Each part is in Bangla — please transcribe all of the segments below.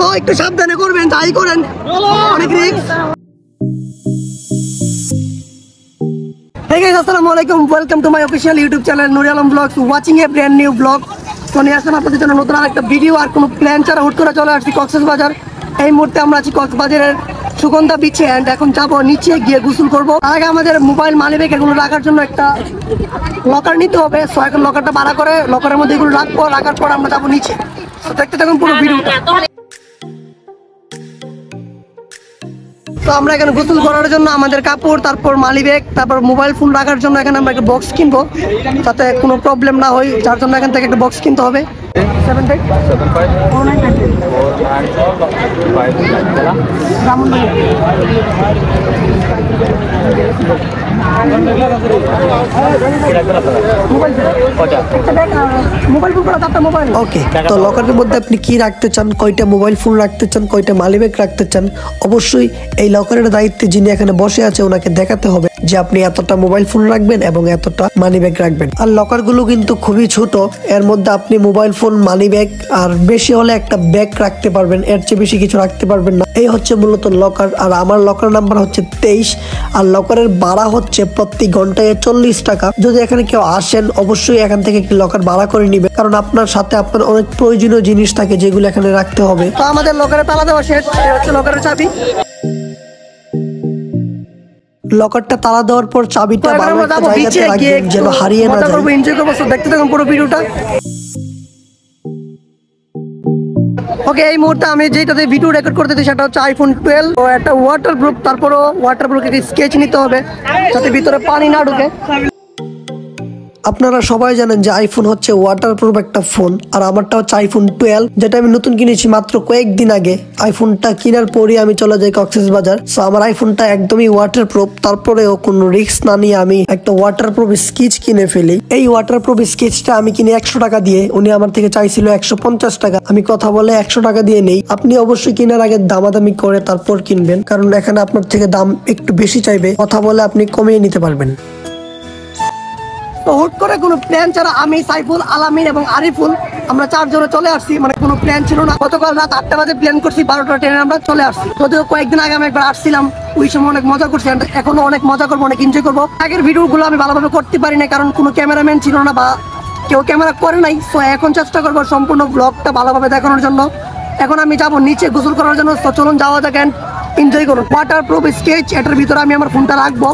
তো একটু সাবধানে করবেন, তাই করেন, অনেক risk. Hey guys, Assalamualaikum. Welcome to my official YouTube channel Nuri Alam Vlogs. Watching a brand new vlog. So নিয়ে আসলাম আপনাদের জন্য নতুন আরেকটা ভিডিও। আর কোনো প্ল্যান ছাড়া হুট করে চলে আসছি কক্সবাজার। এই মুহূর্তে আমরা আছি কক্সবাজারের সুগন্ধা বিচে, অ্যান্ড এখন যাবো নিচে গিয়ে গোসল করবো। তার আগে আমাদের মোবাইল মানি ব্যাগ এগুলো রাখার জন্য একটা লকার নিতে হবে। সো এখন লকারটা ভাড়া করে লকারের মধ্যে এগুলো রাখবো, রাখার পর আমরা যাবো নিচে। তো দেখতে থাকুন পুরো ভিডিওটা। তো আমরা এখানে গোসল করার জন্য আমাদের কাপড়, তারপর মানি ব্যাগ, তারপর মোবাইল ফোন রাখার জন্য এখানে আমরা একটা বক্স কিনবো যাতে কোনো প্রবলেম না হয়, যার জন্য এখান থেকে একটা বক্স কিনতে হবে। ওকে, তো লকারের মধ্যে আপনি কি রাখতে চান, কয়টা মোবাইল ফোন রাখতে চান, কয়টা মানি ব্যাগ রাখতে চান, অবশ্যই এই লকারের দায়িত্বে যিনি এখানে বসে আছে ওনাকে দেখাতে হবে যে আপনি এতটা মোবাইল ফোন রাখবেন এবং এতটা মানি ব্যাগ রাখবেন। আর লকার গুলো কিন্তু খুবই ছোট, এর মধ্যে আপনি মোবাইল ফোন, মানি ব্যাগ আর বেশি হলে একটা ব্যাগ রাখতে পারবেন, এর চেয়ে বেশি কিছু রাখতে পারবেন না। এই হচ্ছে মূলত লকার। আর আমার লকার নাম্বার হচ্ছে 23। আর লকারের ভাড়া হচ্ছে প্রতি ঘন্টায় 40 টাকা। যদি এখানে কেউ আসেন অবশ্যই এখান থেকে একটি লকার ভাড়া করে নিবে, কারণ আপনার সাথে আপনার অনেক প্রয়োজনীয় জিনিস থাকে যেগুলো এখানে রাখতে হবে। তো আমাদের লকারে তালা দেওয়া শেষ, হচ্ছে লকারের চাবি। লকারটা তালা দেওয়ার পর চাবিটা ভালো একটা জায়গাতে রাখবেন যেন হারিয়ে না যায়। এনজয় করবো, দেখতে থাকুন পুরো ভিডিওটা। ওকে, এই মুহূর্তে আমি যেটাতে ভিডিও রেকর্ড করতেছি সেটা হচ্ছে আইফোন 12। তো একটা ওয়াটারপ্রুফ, তারপরও ওয়াটারপ্রুফ একটা স্কেচ নিতে হবে যাতে ভিতরে পানি না ঢুকে। আপনারা সবাই জানেন যে আইফোন হচ্ছে ওয়াটারপ্রুফ একটা ফোন, আর আমারটা হচ্ছে আইফোন 12 যেটা আমি নতুন কিনেছি মাত্র কয়েকদিন আগে। আইফোনটা কেনার পরই আমি চলে যাই কক্সবাজার। সো আমার আইফোনটা একদমই ওয়াটারপ্রুফ, তারপরেও কোনো রিস্ক না নিয়ে আমি একটা ওয়াটারপ্রুফ স্কেচ কিনে ফেলি। এই ওয়াটারপ্রুফ স্কেচটা আমি কিনে 100 টাকা দিয়ে, উনি আমার থেকে চাইছিল 150 টাকা। আমি কথা বলে 100 টাকা দিয়ে নেই। আপনি অবশ্যই কেনার আগে দামাদামি করে তারপর কিনবেন, কারণ এখানে আপনার থেকে দাম একটু বেশি চাইবে, কথা বলে আপনি কমিয়ে নিতে পারবেন। তো হুট করে কোনো প্ল্যান ছাড়া আমি, সাইফুল, আলামিন এবং আরিফুল আমরা 4 জনে চলে আসছি। মানে কোনো প্ল্যান ছিল না। গতকাল রাত 8টা বাজে প্ল্যান করছি, 12টা ট্রেনে আমরা চলে আসছি। যদিও কয়েকদিন আগে আমি একবার আসছিলাম, ওই সময় অনেক মজা করছি, এখনো অনেক মজা করবো, অনেক এনজয় করবো। আগের ভিডিওগুলো আমি ভালোভাবে করতে পারি না, কারণ কোনো ক্যামেরাম্যান ছিল না বা কেউ ক্যামেরা করে নাই। তো এখন চেষ্টা করবো সম্পূর্ণ ব্লগটা ভালোভাবে দেখানোর জন্য। এখন আমি যাবো নিচে গোসল করার জন্য। তো চলুন যাওয়া যাক, এনজয় করুন। ওয়াটারপ্রুফ স্কেচ, এটার ভিতরে আমি আমার ফোনটা রাখবো।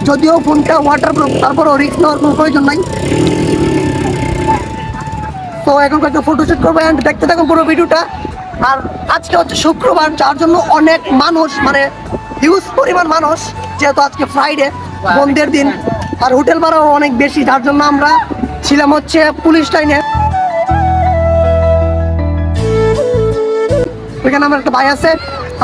যদিও ফোনটা ওয়াটারপ্রুফ, তারপরও রিস্ক নেওয়ার কোনো প্রয়োজন নাই। তো এখন কয়েকটা ফটোশুট করবো, অ্যান্ড দেখতে থাকুন পুরো ভিডিওটা। আর আজকে হচ্ছে শুক্রবার, যার জন্য অনেক মানুষ, মানে হিউজ পরিমাণ মানুষ, যেহেতু আজকে ফ্রাইডে, বন্ধের দিন। আর হোটেল ভাড়াও অনেক বেশি, যার জন্য আমরা ছিলাম হচ্ছে পুলিশ লাইনে। এখানে আমার একটা ভাই আছে,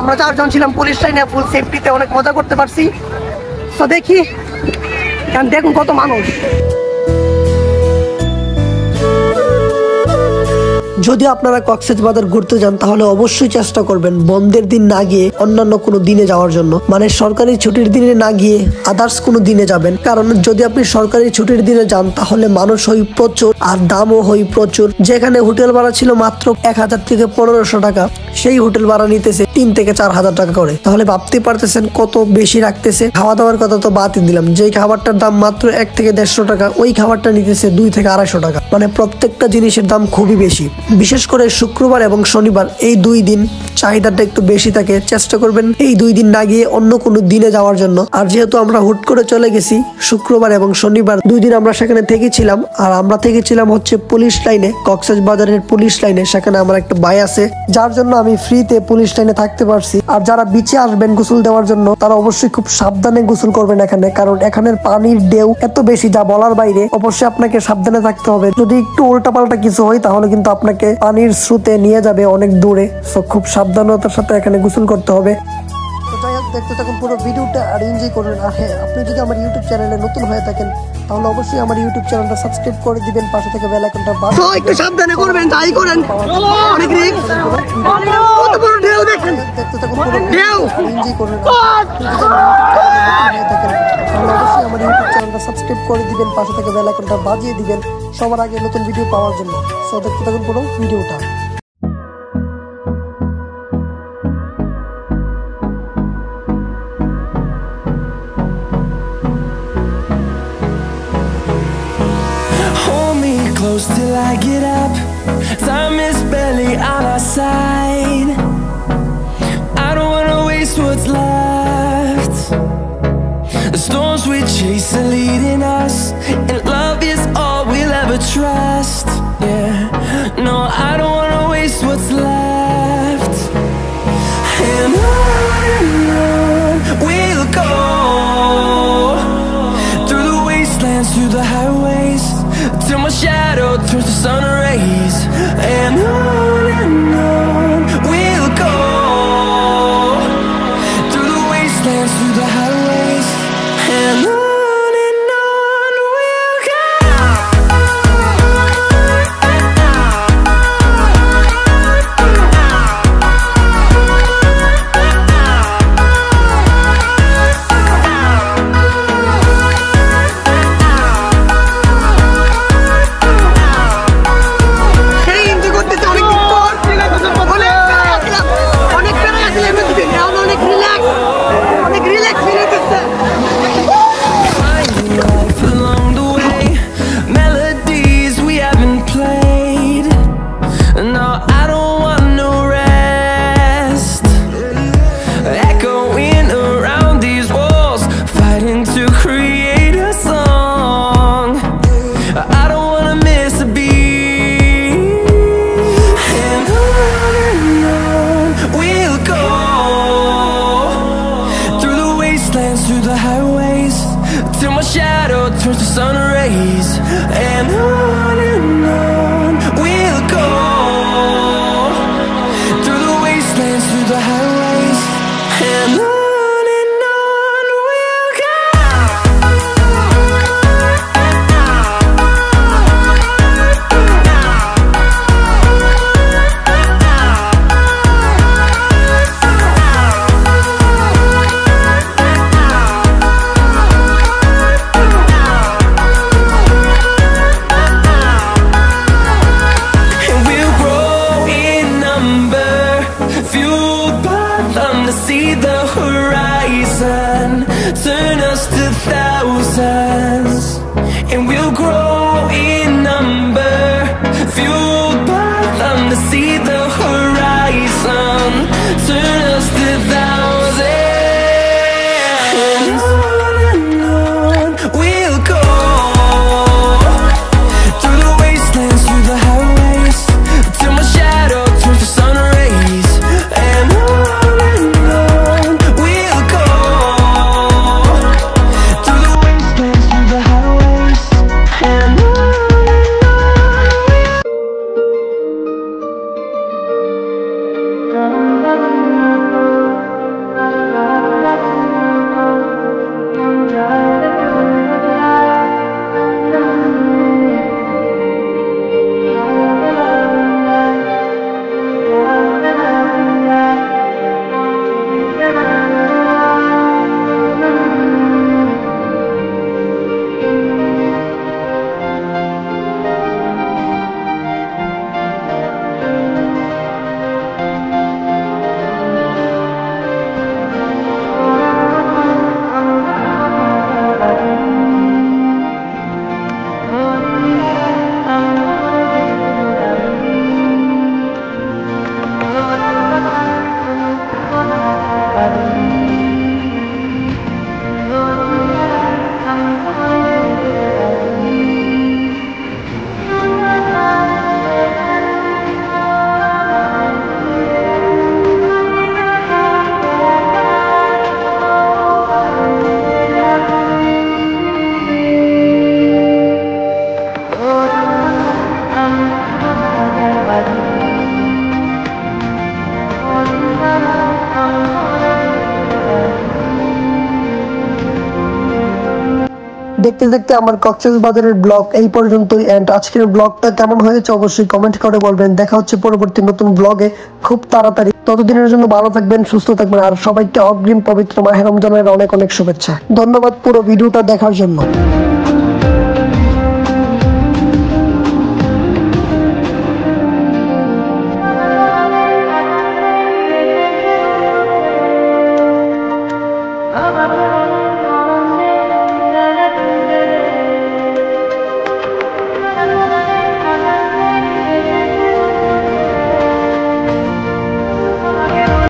আমরা 4 জন ছিলাম পুলিশ লাইনে, ফুল সেফটিতে, অনেক মজা করতে পারছি। তো দেখি, দেখুন কত মানুষ। যদি আপনারা কক্সবাজার ঘুরতে যান তাহলে অবশ্যই চেষ্টা করবেন বন্ধের দিন না গিয়ে অন্যান্য কোনো দিনে যাওয়ার জন্য, মানে সরকারি ছুটির দিনে না গিয়ে আদার্স কোনো দিনে যাবেন। কারণ যদি আপনি সরকারি ছুটির দিনে যান তাহলে মানুষ হয় প্রচুর আর দামও হয় প্রচুর। যেখানে হোটেল ভাড়া ছিল মাত্র 1000 থেকে 1500 টাকা, সেই হোটেল ভাড়া নিতেছে 3 থেকে 4000 টাকা করে। তাহলে ভাবতে পারতেছেন কত বেশি রাখতেছে। খাওয়া দাওয়ার কথা তো বাদই দিলাম, যেই খাবারটার দাম মাত্র 1 থেকে 150 টাকা, ওই খাবারটা নিতেছে 2 থেকে 250 টাকা। মানে প্রত্যেকটা জিনিসের দাম খুবই বেশি। বিশেষ করে শুক্রবার এবং শনিবার, এই 2 দিন চাহিদাটা একটু বেশি থাকে। চেষ্টা করবেন এই 2 দিন না গিয়ে অন্য কোনো দিনে যাওয়ার জন্য। আর যেহেতু আমরা হুট করে চলে গেছি শুক্রবার এবং শনিবার, 2 দিন আমরা সেখানে থেকেছিলাম। আর আমরা থেকেছিলাম হচ্ছে পুলিশ লাইনে, কক্সবাজারের পুলিশ লাইনে। সেখানে আমার একটা ভাই আছে, যার জন্য আমি ফ্রিতে পুলিশ লাইনে থাকতে পারছি। আর যারা বিচে আসবেন গোসল দেওয়ার জন্য, তারা অবশ্যই খুব সাবধানে গোসল করবেন এখানে, কারণ এখানের পানির ঢেউ এত বেশি যা বলার বাইরে। অবশ্যই আপনাকে সাবধানে থাকতে হবে। যদি একটু উল্টাপাল্টা কিছু হয় তাহলে কিন্তু আপনাকে পানির স্রোতে নিয়ে যাবে অনেক দূরে। সো খুব সাবধানতার সাথে এখানে গোসল করতে হবে। তো যাই হোক, দেখতে থাকুন পুরো ভিডিওটা আর এনজয় করবেন। আর হ্যাঁ, আপনি যদি আমার ইউটিউব চ্যানেলে নতুন হয়ে থাকেন তাহলে অবশ্যই আমার ইউটিউব চ্যানেলটা সাবস্ক্রাইব করে দিবেন, পাশে থেকে বেল আইকনটা বাজিয়ে দিবেন। তো একটু সাবধানে করবেন, তাই করেন, অনেক রিস্ক। কত বড় ঢেউ দেখেন, দেখতে থাকুন পুরো ঢেউ, এনজয় করুন। অবশ্যই আমার ইউটিউব চ্যানেলটা সাবস্ক্রাইব করে দিবেন, পাশে থেকে বেল আইকনটা বাজিয়ে দিবেন সবার আগে নতুন ভিডিও পাওয়ার জন্য। সো দেখতে থাকুন পুরো ভিডিওটা। close till I get up. Time is barely on our side. I don't wanna waste what's left. The storms we chase are leading us, and love is all we'll ever trust. Yeah, no, I don't wanna waste what's left. And on we'll go, through the wastelands, through the highways, till my shadow turns to sun rays. And on we'll go, through the wastelands, through the highways, and on we'll go. Through the highways, till my shadow turns to sun rays. And on we'll go, through the wastelands, through the highways, and on we'll go. See the horizon turn us to thousands, and we'll grow in number, fueled by them to see the horizon turn us to thousands. And on we'll go, through the wastelands, through the highways, till my shadow turns to sun rays. And দেখতে দেখতে আমার কক্সবাজারের ব্লগ এই পর্যন্তই। এন্ড আজকের ব্লগটা কেমন হয়েছে অবশ্যই কমেন্ট করে বলবেন। দেখা হচ্ছে পরবর্তী নতুন ব্লগে খুব তাড়াতাড়ি। ততদিনের জন্য ভালো থাকবেন, সুস্থ থাকবেন, আর সবাইকে অগ্রিম পবিত্র মাহে রমজানের অনেক অনেক শুভেচ্ছা। ধন্যবাদ পুরো ভিডিওটা দেখার জন্য।